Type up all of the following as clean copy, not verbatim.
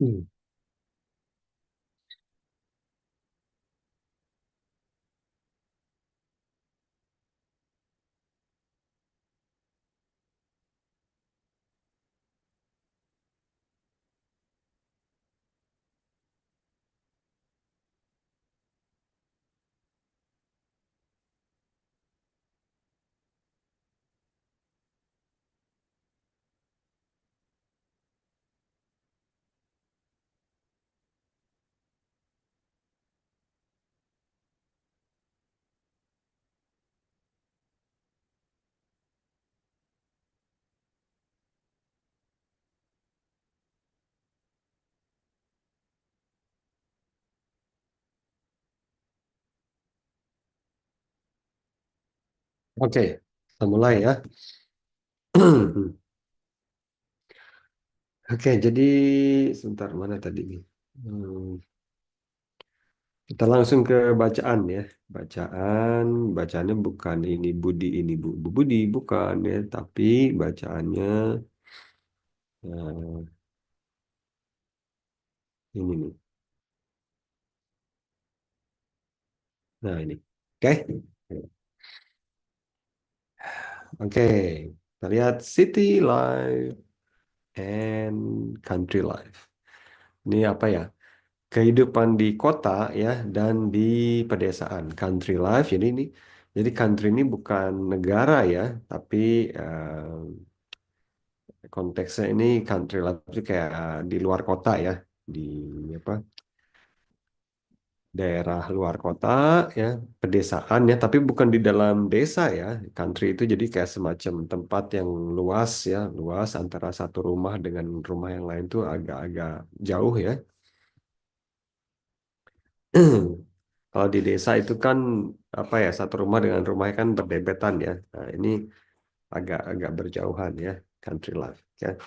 Hmm. Oke, kita mulai ya. Oke, jadi sebentar mana tadi nih? Hmm, Kita langsung ke bacaan ya. Bacaan, bacaannya bukan ini Budi ini Bu Budi bukan ya, tapi bacaannya eh, ini nih. Nah ini, oke, oke. Kita lihat city life and country life. Ini apa ya? Kehidupan di kota ya dan di pedesaan, country life. Jadi country ini bukan negara ya, tapi konteksnya ini country life itu kayak di luar kota ya, di apa daerah luar kota ya, pedesaan ya, tapi bukan di dalam desa ya. Country itu jadi kayak semacam tempat yang luas ya, luas antara satu rumah dengan rumah yang lain tuh agak-agak jauh ya. Kalau di desa itu kan apa ya, satu rumah dengan rumahnya kan berdempetan ya. Nah, ini agak-agak berjauhan ya, country life ya.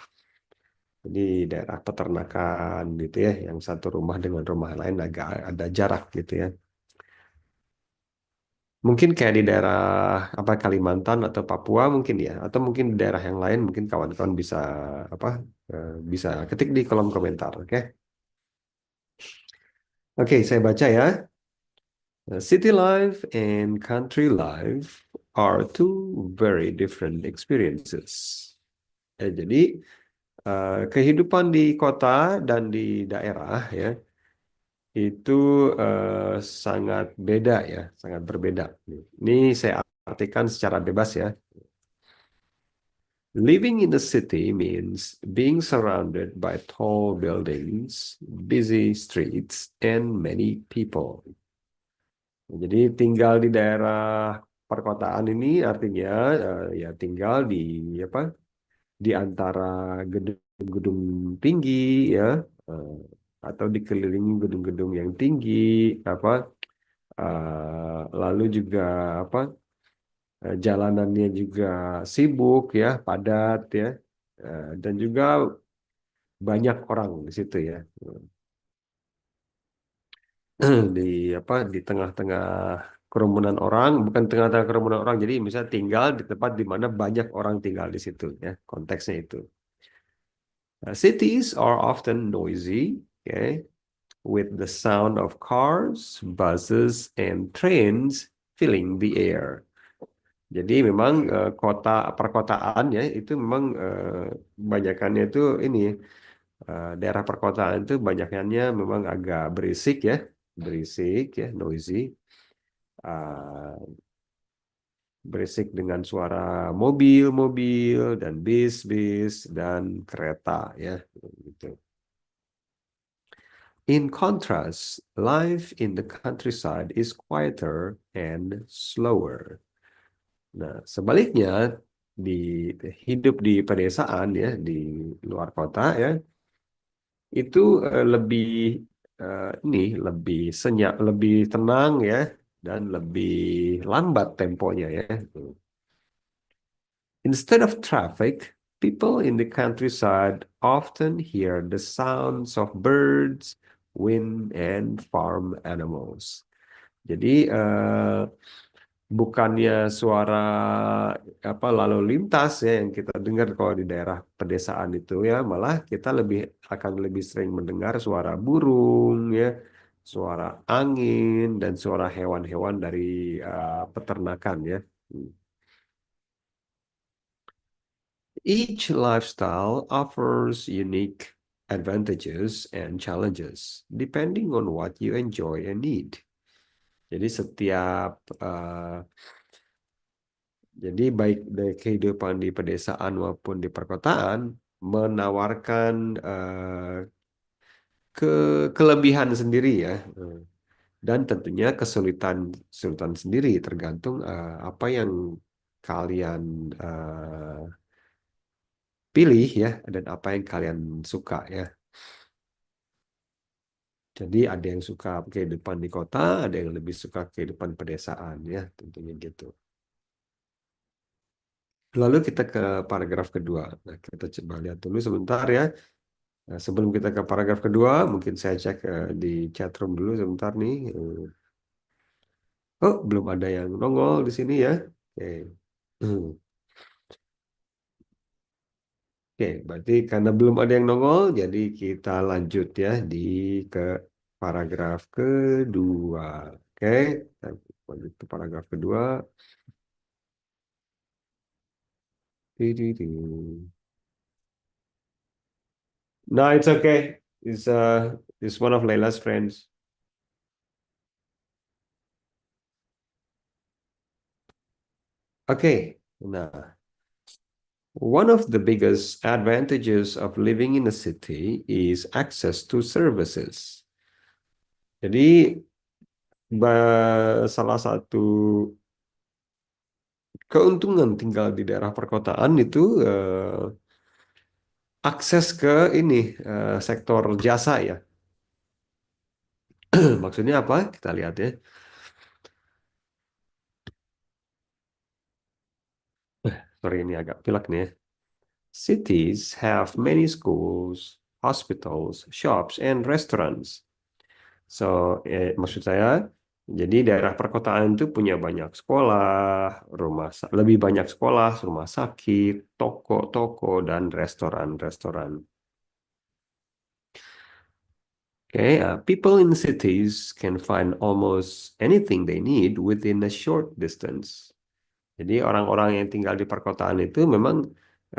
Jadi daerah peternakan gitu ya, yang satu rumah dengan rumah lain agak ada jarak gitu ya. Mungkin kayak di daerah apa Kalimantan atau Papua mungkin ya, atau mungkin di daerah yang lain mungkin kawan-kawan bisa apa bisa ketik di kolom komentar, oke? Oke, saya baca ya. City life and country life are two very different experiences. Jadi kehidupan di kota dan di daerah ya itu sangat beda ya, sangat berbeda. Ini saya artikan secara bebas ya. Living in a city means being surrounded by tall buildings, busy streets, and many people. Jadi tinggal di daerah perkotaan ini artinya ya tinggal di apa? Di antara gedung-gedung tinggi ya, eh, atau dikelilingi gedung-gedung yang tinggi apa? Lalu juga apa? Jalanannya juga sibuk ya, padat ya, dan juga banyak orang di situ ya. Di apa? Di tengah-tengah kerumunan orang, bukan tengah-tengah kerumunan orang. Jadi misalnya tinggal di tempat di mana banyak orang tinggal di situ ya. Konteksnya itu. Cities are often noisy, okay, with the sound of cars, buses, and trains filling the air. Jadi memang perkotaan ya itu memang banyakannya itu ini daerah perkotaan itu banyakannya memang agak berisik ya, noisy, uh, berisik dengan suara mobil-mobil dan bis-bis dan kereta ya gitu. In contrast, life in the countryside is quieter and slower. Nah, sebaliknya di hidup di pedesaan ya, di luar kota ya, itu lebih ini lebih senyap, lebih tenang ya, dan lebih lambat temponya ya. Instead of traffic, people in the countryside often hear the sounds of birds, wind, and farm animals. Jadi bukannya suara apa lalu lintas ya yang kita dengar kalau di daerah pedesaan itu ya, malah kita akan lebih sering mendengar suara burung ya, suara angin dan suara hewan-hewan dari peternakan ya. Hmm. Each lifestyle offers unique advantages and challenges depending on what you enjoy and need. Jadi jadi baik dari kehidupan di pedesaan maupun di perkotaan menawarkan ke kelebihan sendiri ya. Dan tentunya kesulitan sendiri tergantung apa yang kalian eh, pilih ya dan apa yang kalian suka ya. Jadi ada yang suka kehidupan di kota, ada yang lebih suka kehidupan pedesaan ya, tentunya gitu. Lalu kita ke paragraf kedua. Nah, kita coba lihat dulu sebentar ya. Nah, sebelum kita ke paragraf kedua, mungkin saya cek di chat room dulu sebentar nih. Oh, belum ada yang nongol di sini ya. Oke. Oke, berarti karena belum ada yang nongol, jadi kita lanjut ya ke paragraf kedua. Oke, kita lanjut ke paragraf kedua. Di. No, it's okay. It's one of Layla's friends. Oke. Nah, one of the biggest advantages of living in a city is access to services. Jadi salah satu keuntungan tinggal di daerah perkotaan itu akses ke ini sektor jasa ya. Maksudnya apa? Kita lihat ya. Sorry ini agak pilek nih ya. Cities have many schools, hospitals, shops, and restaurants. So, maksud saya, jadi daerah perkotaan itu punya banyak sekolah, lebih banyak sekolah, rumah sakit, toko-toko, dan restoran-restoran. Okay, people in cities can find almost anything they need within a short distance. Jadi orang-orang yang tinggal di perkotaan itu memang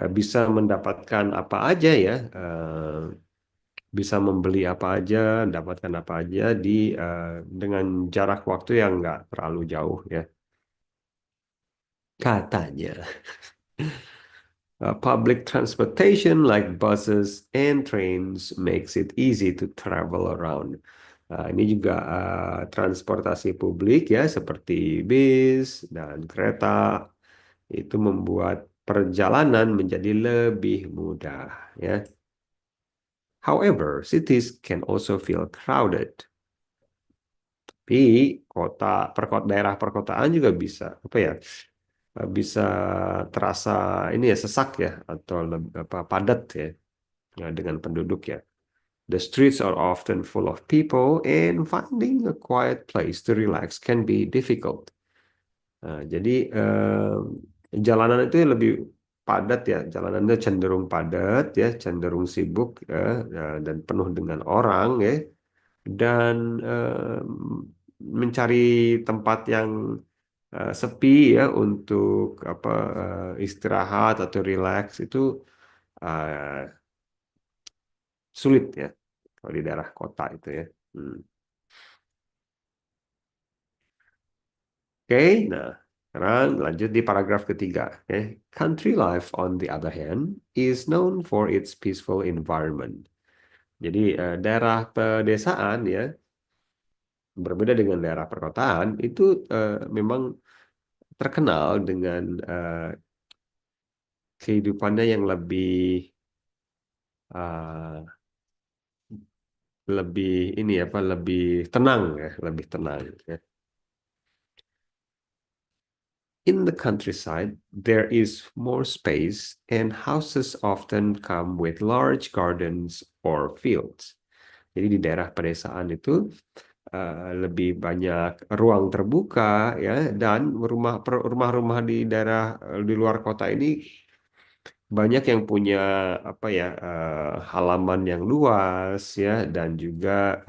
bisa mendapatkan apa aja ya, bisa membeli apa aja, dapatkan apa aja dengan jarak waktu yang nggak terlalu jauh ya. Katanya. Public transportation like buses and trains makes it easy to travel around. Ini juga transportasi publik ya seperti bis dan kereta itu membuat perjalanan menjadi lebih mudah ya. However, cities can also feel crowded. Tapi daerah perkotaan juga bisa apa ya? Bisa terasa ini ya sesak ya atau padat ya, dengan penduduk ya. The streets are often full of people and finding a quiet place to relax can be difficult. Nah, jadi jalanan itu lebih padat ya, jalanannya cenderung padat ya, cenderung sibuk ya, dan penuh dengan orang ya, dan mencari tempat yang sepi ya untuk apa istirahat atau relax itu uh, sulit ya kalau di daerah kota itu ya. Hmm. Oke, nah sekarang lanjut di paragraf ketiga. Oke. Country life on the other hand is known for its peaceful environment. Jadi daerah pedesaan ya berbeda dengan daerah perkotaan itu memang terkenal dengan kehidupannya yang uh, lebih ini apa lebih tenang ya, lebih tenang ya. In the countryside, there is more space and houses often come with large gardens or fields. Jadi di daerah pedesaan itu lebih banyak ruang terbuka ya, dan rumah-rumah di daerah di luar kota ini banyak yang punya apa ya, halaman yang luas ya, dan juga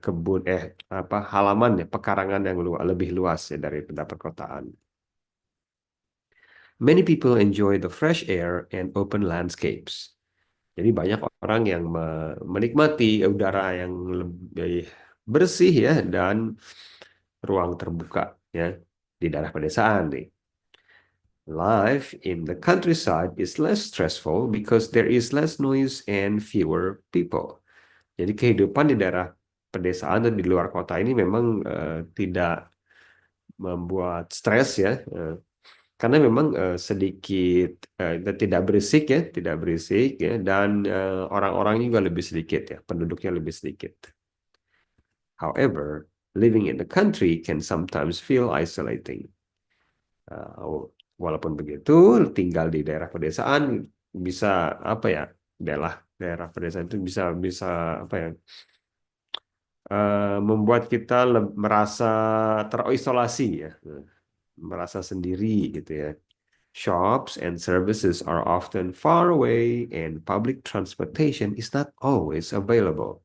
kebun apa halaman ya, pekarangan yang lebih luas ya daripada perkotaan. Many people enjoy the fresh air and open landscapes. Jadi banyak orang yang menikmati udara yang lebih bersih ya, dan ruang terbuka ya di daerah pedesaan nih. Life in the countryside is less stressful because there is less noise and fewer people. Jadi kehidupan di daerah pedesaan dan di luar kota ini memang tidak membuat stres ya, karena memang sedikit tidak berisik ya, tidak berisik ya, dan orang-orangnya juga lebih sedikit ya, penduduknya lebih sedikit. However, living in the country can sometimes feel isolating. Walaupun begitu, tinggal di daerah pedesaan bisa apa ya? Daerah pedesaan itu bisa bisa apa ya? Membuat kita merasa terisolasi ya, merasa sendiri gitu ya. Shops and services are often far away and public transportation is not always available.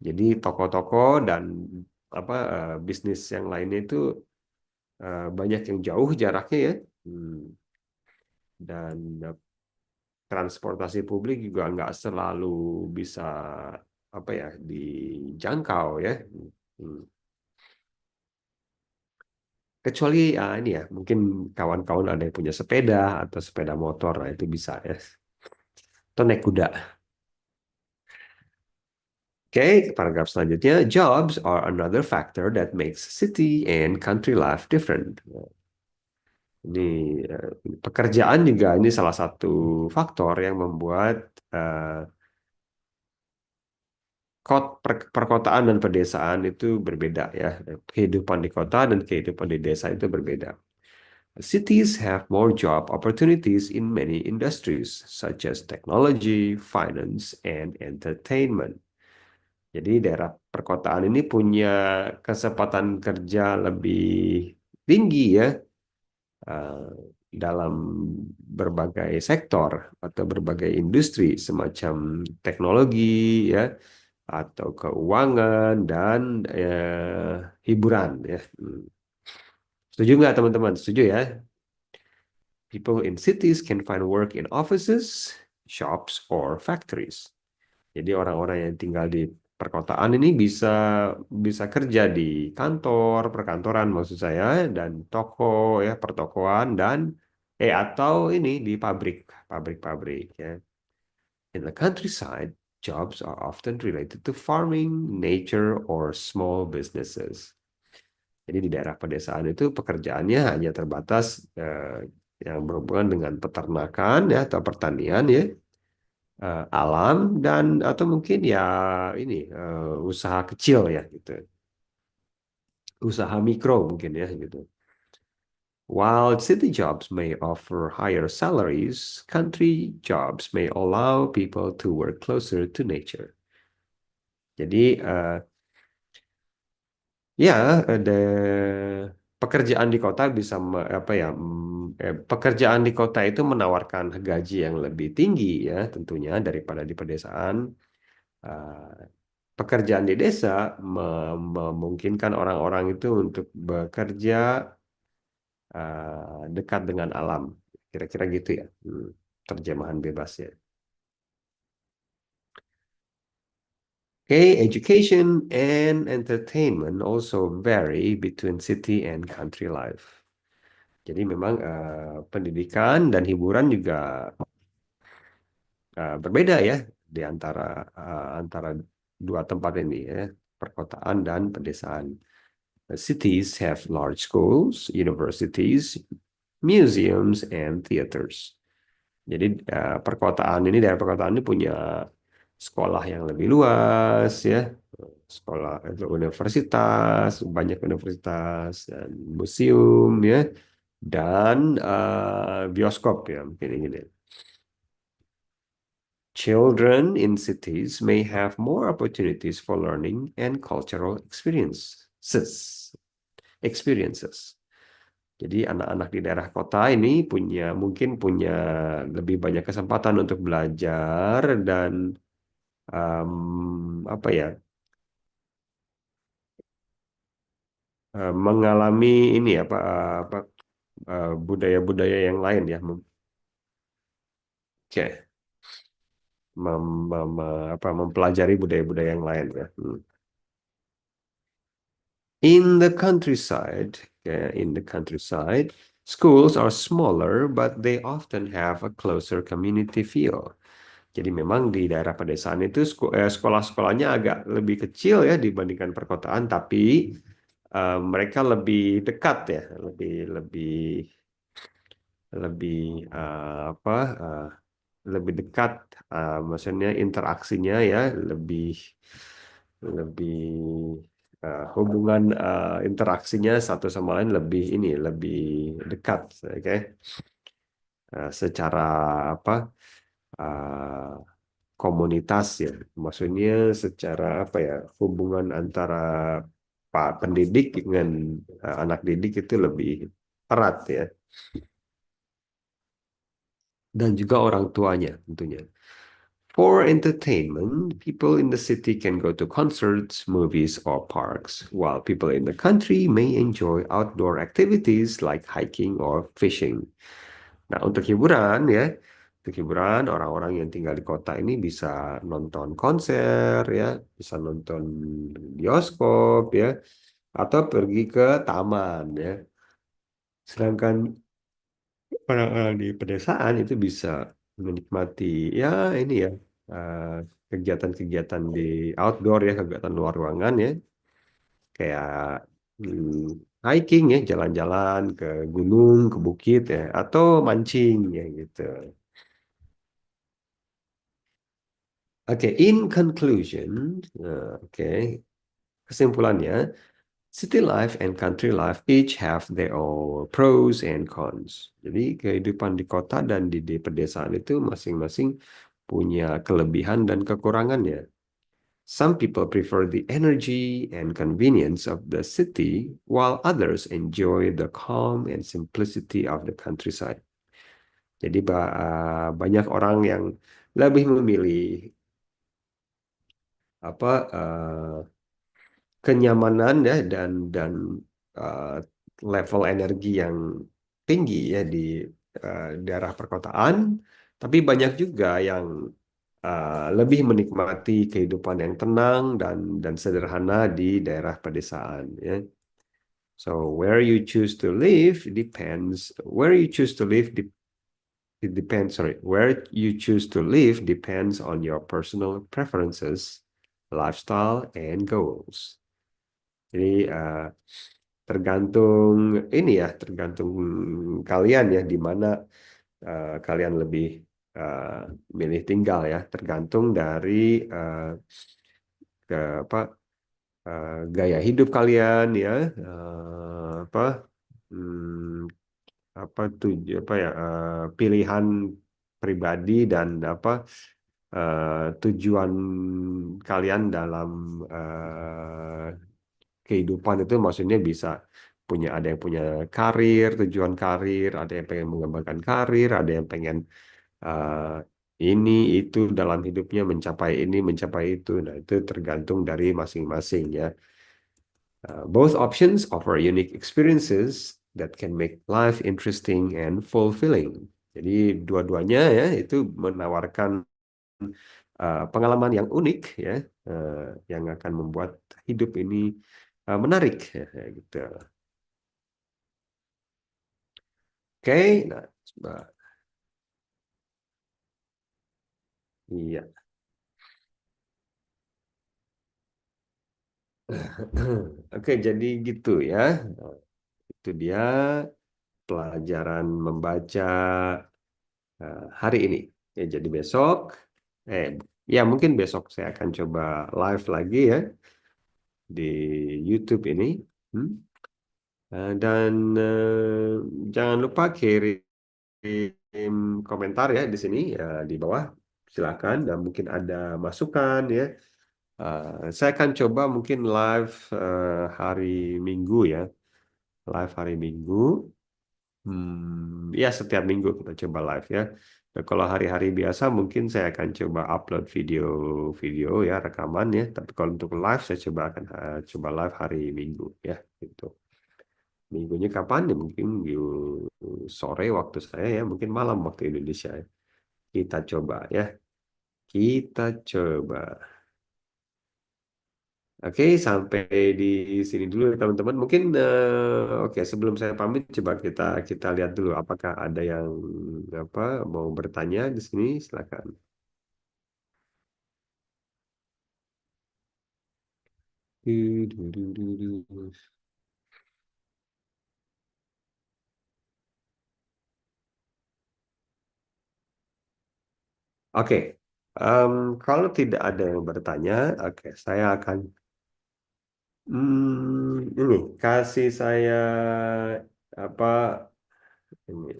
Jadi toko-toko dan bisnis yang lainnya itu banyak yang jauh jaraknya ya. Hmm, Dan transportasi publik juga nggak selalu bisa apa ya dijangkau ya. Hmm. Kecuali ini ya, mungkin kawan-kawan ada yang punya sepeda atau sepeda motor, nah itu bisa ya. Atau naik kuda. Oke, paragraf selanjutnya. Jobs are another factor that makes city and country life different. Ini pekerjaan juga ini salah satu faktor yang membuat perkotaan dan pedesaan itu berbeda ya. Kehidupan di kota dan kehidupan di desa itu berbeda. Cities have more job opportunities in many industries such as technology, finance, and entertainment. Jadi daerah perkotaan ini punya kesempatan kerja lebih tinggi ya, eh, dalam berbagai sektor atau berbagai industri semacam teknologi ya, atau keuangan dan hiburan ya. Setuju nggak teman-teman? Setuju ya? People in cities can find work in offices, shops, or factories. Jadi orang-orang yang tinggal di perkotaan ini bisa bisa kerja di kantor, perkantoran maksud saya, dan toko ya, pertokoan dan atau ini di pabrik-pabrik ya. In the countryside, jobs are often related to farming, nature, or small businesses. Jadi di daerah pedesaan itu pekerjaannya hanya terbatas yang berhubungan dengan peternakan ya atau pertanian ya, alam dan atau mungkin ya ini usaha kecil ya gitu, usaha mikro mungkin ya gitu. While city jobs may offer higher salaries, country jobs may allow people to work closer to nature. Jadi ya ada pekerjaan di kota bisa pekerjaan di kota itu menawarkan gaji yang lebih tinggi ya tentunya daripada di pedesaan. Eh, Pekerjaan di desa memungkinkan orang-orang itu untuk bekerja dekat dengan alam. Kira-kira gitu ya. Terjemahan bebasnya. Okay, education and entertainment also vary between city and country life. Jadi memang pendidikan dan hiburan juga berbeda ya di antara dua tempat ini ya, perkotaan dan pedesaan. Cities have large schools, universities, museums, and theaters. Jadi daerah perkotaan ini punya sekolah yang lebih luas ya, sekolah itu universitas, banyak universitas dan museum ya, dan bioskop ya mungkin ini. Children in cities may have more opportunities for learning and cultural experiences. Jadi anak-anak di daerah kota ini mungkin punya lebih banyak kesempatan untuk belajar dan apa ya mengalami ini apa budaya-budaya yang lain ya. Oke, mempelajari budaya-budaya yang lain ya. In the countryside, schools are smaller, but they often have a closer community feel. Jadi memang di daerah pedesaan itu sekolah-sekolahnya agak lebih kecil ya dibandingkan perkotaan, tapi mereka lebih dekat ya, lebih lebih lebih apa? Lebih dekat, maksudnya interaksinya ya lebih lebih hubungan interaksinya satu sama lain lebih dekat, oke. Secara apa uh, komunitas ya, maksudnya secara apa ya hubungan antara pak pendidik dengan anak didik itu lebih erat ya, dan juga orang tuanya tentunya. For entertainment, people in the city can go to concerts, movies, or parks, while people in the country may enjoy outdoor activities like hiking or fishing. Nah, untuk hiburan orang-orang yang tinggal di kota ini bisa nonton konser ya, bisa nonton bioskop ya, atau pergi ke taman ya. Sedangkan orang-orang di pedesaan itu bisa menikmati ya ini ya eh, kegiatan-kegiatan di outdoor ya, kegiatan luar ruangan ya, kayak hiking ya, jalan-jalan ke gunung, ke bukit ya, atau mancing ya gitu. Oke, in conclusion, oke, kesimpulannya, city life and country life each have their own pros and cons. Jadi kehidupan di kota dan di pedesaan itu masing-masing punya kelebihan dan kekurangannya. Some people prefer the energy and convenience of the city, while others enjoy the calm and simplicity of the countryside. Jadi banyak orang yang lebih memilih apa kenyamanan ya dan uh, level energi yang tinggi ya di daerah perkotaan, tapi banyak juga yang lebih menikmati kehidupan yang tenang dan sederhana di daerah pedesaan ya. So where you choose to live it depends sorry where you choose to live depends on your personal preferences, lifestyle, and goals. Jadi tergantung tergantung kalian ya di mana kalian lebih uh, milih tinggal ya, tergantung dari uh, ke apa gaya hidup kalian ya, apa hmm, pilihan pribadi dan tujuan kalian dalam eh, kehidupan itu, maksudnya bisa ada yang punya tujuan karir, ada yang pengen mengembangkan karir, ada yang pengen eh, ini itu dalam hidupnya mencapai ini, mencapai itu. Nah, itu tergantung dari masing-masing ya. Both options offer unique experiences that can make life interesting and fulfilling. Jadi dua-duanya ya itu menawarkan pengalaman yang unik ya, yang akan membuat hidup ini menarik ya, kayak gitu. Oke, nah coba iya. Oke, jadi gitu ya. Nah, itu dia pelajaran membaca hari ini. Ya, jadi eh ya mungkin besok saya akan coba live lagi ya di YouTube ini. Hmm? Dan jangan lupa kirim komentar ya di sini ya di bawah. silakan. Dan mungkin ada masukan ya. Saya akan coba mungkin live hari Minggu ya, live hari Minggu. Ya setiap minggu kita coba live ya. Nah, kalau hari-hari biasa mungkin saya akan coba upload video-video ya rekaman ya. Tapi kalau untuk live saya coba akan coba live hari Minggu ya gitu. Minggunya kapan ya? Mungkin sore waktu saya ya, mungkin malam waktu Indonesia ya. Kita coba ya. Kita coba. Oke, sampai di sini dulu ya, teman-teman. Mungkin oke sebelum saya pamit coba kita kita lihat dulu apakah ada yang apa mau bertanya di sini, silakan. Du- du- du- du- du. Oke, kalau tidak ada yang bertanya, oke saya akan ini kasih saya apa ini.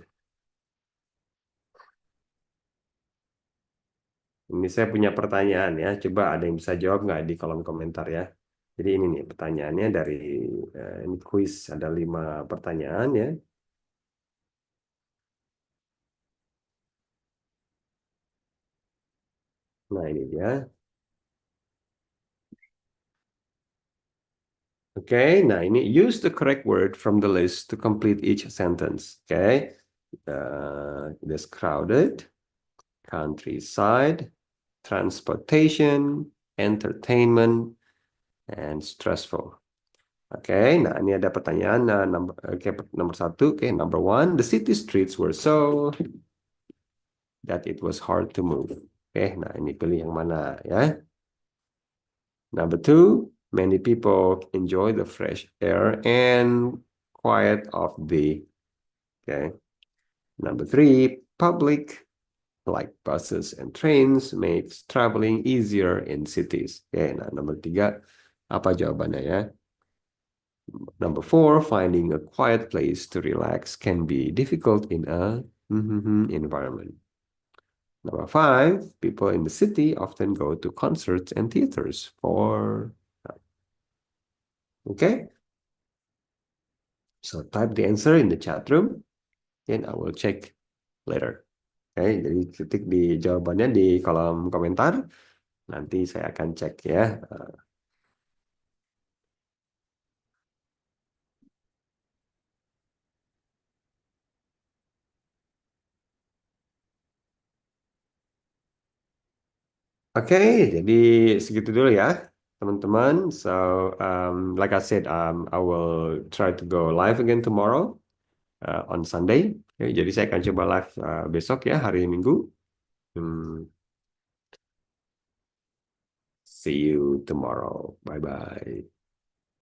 Ini saya punya pertanyaan ya. Coba ada yang bisa jawab nggak di kolom komentar ya. Jadi ini nih pertanyaannya dari ini kuis ada 5 pertanyaan ya. Nah ini dia. Oke, nah ini use the correct word from the list to complete each sentence. Oke, this crowded, countryside, transportation, entertainment, and stressful. Oke, nah ini ada pertanyaan nomor 1. Oke, number one, the city streets were so that it was hard to move. Oke, nah ini pilih yang mana ya. Number two, many people enjoy the fresh air and quiet of the. Okay. Number three, public like buses and trains makes traveling easier in cities. Oke, nah nomor tiga, apa jawabannya ya? Number four, finding a quiet place to relax can be difficult in a environment. Number five, people in the city often go to concerts and theaters for. Okay, so type the answer in the chat room and I will check later. Oke, jadi ketik di jawabannya di kolom komentar. Nanti saya akan cek ya. Oke, jadi segitu dulu ya, teman-teman. So, like I said, I will try to go live again tomorrow on Sunday. Oke, jadi saya akan coba live besok ya, hari Minggu. Hmm, see you tomorrow. Bye-bye.